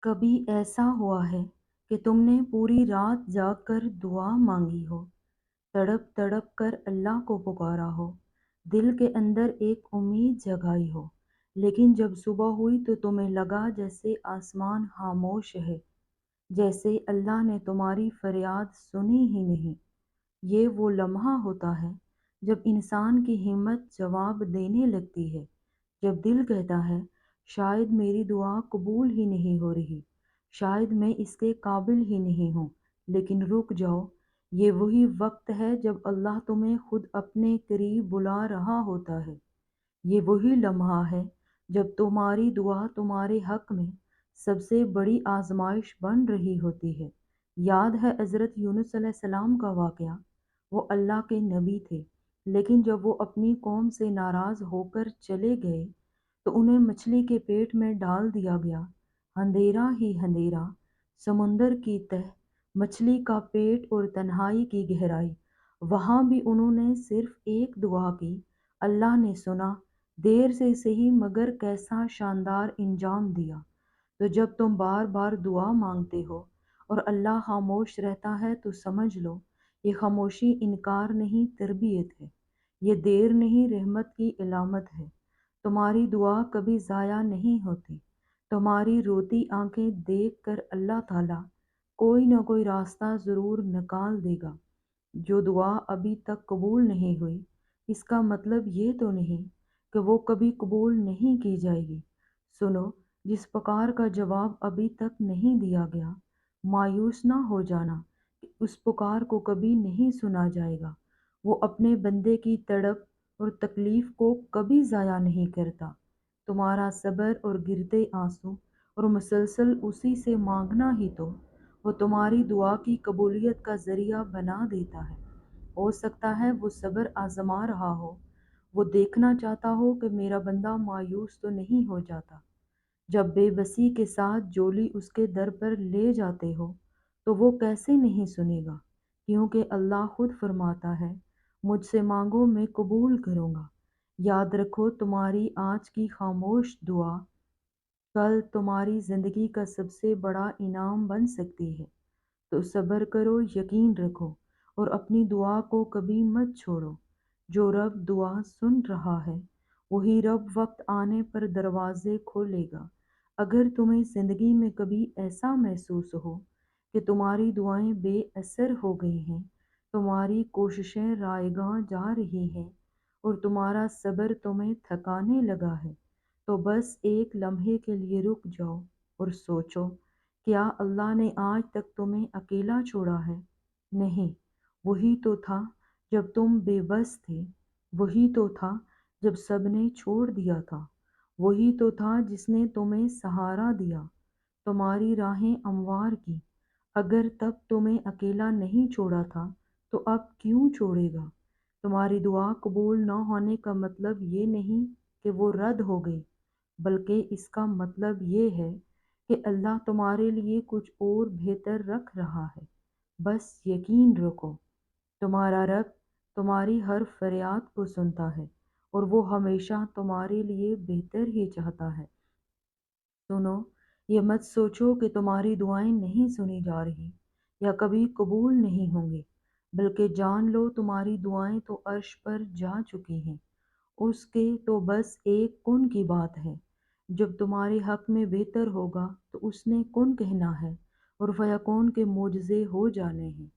کبھی ایسا ہوا ہے کہ تم نے پوری رات جاگ کر دعا مانگی ہو، تڑپ تڑپ کر اللہ کو پکارا ہو، دل کے اندر ایک امید جگائی ہو، لیکن جب صبح ہوئی تو تمہیں لگا جیسے آسمان خاموش ہے، جیسے اللہ نے تمہاری فریاد سنی ہی نہیں۔ یہ وہ لمحہ ہوتا ہے جب انسان کی ہمت جواب دینے لگتی ہے، جب دل کہتا ہے شاید میری دعا قبول ہی نہیں ہو رہی، شاید میں اس کے قابل ہی نہیں ہوں۔ لیکن رک جاؤ، یہ وہی وقت ہے جب اللہ تمہیں خود اپنے قریب بلا رہا ہوتا ہے۔ یہ وہی لمحہ ہے جب تمہاری دعا تمہارے حق میں سب سے بڑی آزمائش بن رہی ہوتی ہے۔ یاد ہے حضرت یونس علیہ السلام کا واقعہ؟ وہ اللہ کے نبی تھے، لیکن جب وہ اپنی قوم سے ناراض ہو کر چلے گئے تو انہیں مچھلی کے پیٹ میں ڈال دیا گیا۔ اندھیرا ہی اندھیرا، سمندر کی تہ، مچھلی کا پیٹ اور تنہائی کی گہرائی، وہاں بھی انہوں نے صرف ایک دعا کی۔ اللہ نے سنا، دیر سے سہی مگر کیسا شاندار انجام دیا۔ تو جب تم بار بار دعا مانگتے ہو اور اللہ خاموش رہتا ہے تو سمجھ لو یہ خاموشی انکار نہیں، تربیت ہے۔ یہ دیر نہیں، رحمت کی علامت ہے۔ تمہاری دعا کبھی ضائع نہیں ہوتی۔ تمہاری روتی آنکھیں دیکھ کر اللہ تعالیٰ کوئی نہ کوئی راستہ ضرور نکال دے گا۔ جو دعا ابھی تک قبول نہیں ہوئی، اس کا مطلب یہ تو نہیں کہ وہ کبھی قبول نہیں کی جائے گی۔ سنو، جس پکار کا جواب ابھی تک نہیں دیا گیا، مایوس نہ ہو جانا کہ اس پکار کو کبھی نہیں سنا جائے گا۔ وہ اپنے بندے کی تڑپ اور تکلیف کو کبھی ضائع نہیں کرتا۔ تمہارا صبر اور گرتے آنسو اور مسلسل اسی سے مانگنا ہی تو وہ تمہاری دعا کی قبولیت کا ذریعہ بنا دیتا ہے۔ ہو سکتا ہے وہ صبر آزما رہا ہو، وہ دیکھنا چاہتا ہو کہ میرا بندہ مایوس تو نہیں ہو جاتا۔ جب بے بسی کے ساتھ جولی اس کے در پر لے جاتے ہو تو وہ کیسے نہیں سنے گا، کیونکہ اللہ خود فرماتا ہے مجھ سے مانگو میں قبول کروں گا۔ یاد رکھو، تمہاری آج کی خاموش دعا کل تمہاری زندگی کا سب سے بڑا انعام بن سکتی ہے۔ تو صبر کرو، یقین رکھو اور اپنی دعا کو کبھی مت چھوڑو۔ جو رب دعا سن رہا ہے وہی رب وقت آنے پر دروازے کھولے گا۔ اگر تمہیں زندگی میں کبھی ایسا محسوس ہو کہ تمہاری دعائیں بے اثر ہو گئی ہیں، تمہاری کوششیں رائے گاں جا رہی ہیں اور تمہارا صبر تمہیں تھکانے لگا ہے، تو بس ایک لمحے کے لیے رک جاؤ اور سوچو، کیا اللہ نے آج تک تمہیں اکیلا چھوڑا ہے؟ نہیں، وہی تو تھا جب تم بے بس تھے، وہی تو تھا جب سب نے چھوڑ دیا تھا، وہی تو تھا جس نے تمہیں سہارا دیا، تمہاری راہیں ہموار کی۔ اگر تب تمہیں اکیلا نہیں چھوڑا تھا تو اب کیوں چھوڑے گا؟ تمہاری دعا قبول نہ ہونے کا مطلب یہ نہیں کہ وہ رد ہو گئی، بلکہ اس کا مطلب یہ ہے کہ اللہ تمہارے لیے کچھ اور بہتر رکھ رہا ہے۔ بس یقین رکھو، تمہارا رب تمہاری ہر فریاد کو سنتا ہے اور وہ ہمیشہ تمہارے لیے بہتر ہی چاہتا ہے۔ سنو، یہ مت سوچو کہ تمہاری دعائیں نہیں سنی جا رہی یا کبھی قبول نہیں ہوں گی، بلکہ جان لو تمہاری دعائیں تو عرش پر جا چکی ہیں۔ اس کے تو بس ایک کن کی بات ہے۔ جب تمہارے حق میں بہتر ہوگا تو اس نے کن کہنا ہے اور فیکون کے معجزے ہو جانے ہیں۔